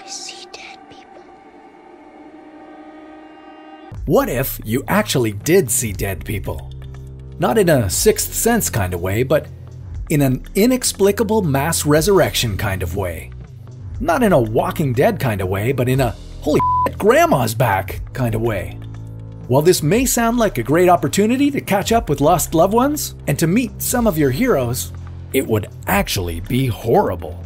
I see dead people. What if you actually did see dead people? Not in a Sixth Sense kind of way, but in an inexplicable mass resurrection kind of way. Not in a Walking Dead kind of way, but in a holy shit, grandma's back kind of way. While this may sound like a great opportunity to catch up with lost loved ones and to meet some of your heroes, it would actually be horrible.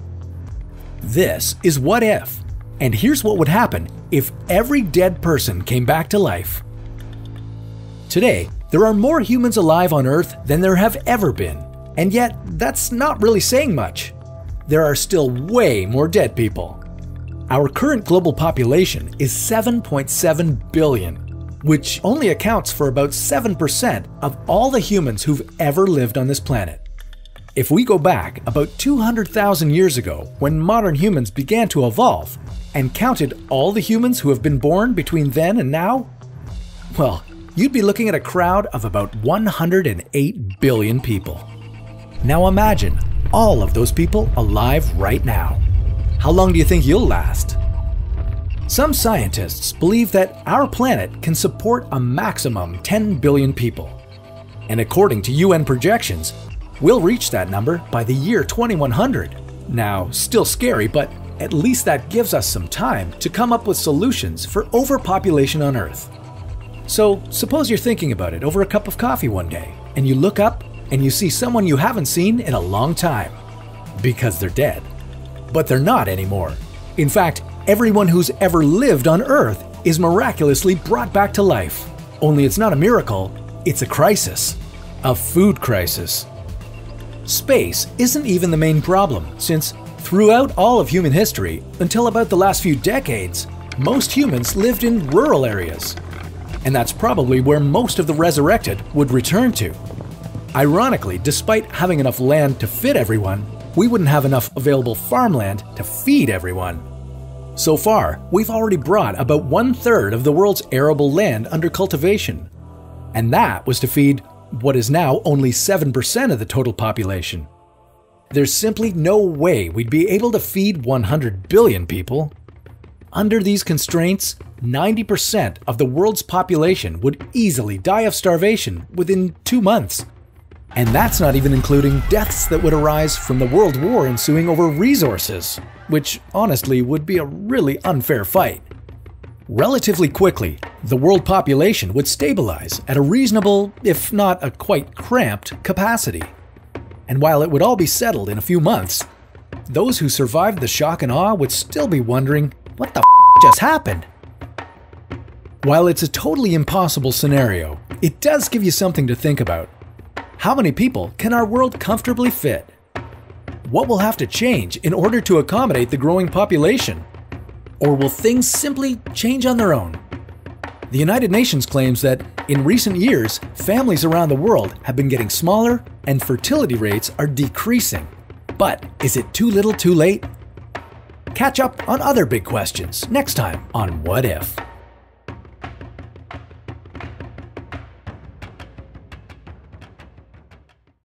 This is What If, and here's what would happen if every dead person came back to life. Today, there are more humans alive on Earth than there have ever been, and yet that's not really saying much. There are still way more dead people. Our current global population is 7.7 billion, which only accounts for about 7% of all the humans who've ever lived on this planet. If we go back about 200,000 years ago, when modern humans began to evolve, and counted all the humans who have been born between then and now, well, you'd be looking at a crowd of about 108 billion people. Now imagine all of those people alive right now. How long do you think you'll last? Some scientists believe that our planet can support a maximum 10 billion people. And according to UN projections, we'll reach that number by the year 2100. Now, still scary, but at least that gives us some time to come up with solutions for overpopulation on Earth. So, suppose you're thinking about it over a cup of coffee one day, and you look up and you see someone you haven't seen in a long time. Because they're dead. But they're not anymore. In fact, everyone who's ever lived on Earth is miraculously brought back to life. Only it's not a miracle, it's a crisis. A food crisis. Space isn't even the main problem, since throughout all of human history, until about the last few decades, most humans lived in rural areas. And that's probably where most of the resurrected would return to. Ironically, despite having enough land to fit everyone, we wouldn't have enough available farmland to feed everyone. So far, we've already brought about 1/3 of the world's arable land under cultivation. And that was to feed what is now only 7% of the total population. There's simply no way we'd be able to feed 100 billion people. Under these constraints, 90% of the world's population would easily die of starvation within 2 months. And that's not even including deaths that would arise from the world war ensuing over resources, which honestly would be a really unfair fight. Relatively quickly, the world population would stabilize at a reasonable, if not a quite cramped, capacity. And while it would all be settled in a few months, those who survived the shock and awe would still be wondering, what the just happened? While it's a totally impossible scenario, it does give you something to think about. How many people can our world comfortably fit? What will have to change in order to accommodate the growing population? Or will things simply change on their own? The United Nations claims that in recent years, families around the world have been getting smaller and fertility rates are decreasing. But is it too little too late? Catch up on other big questions next time on What If?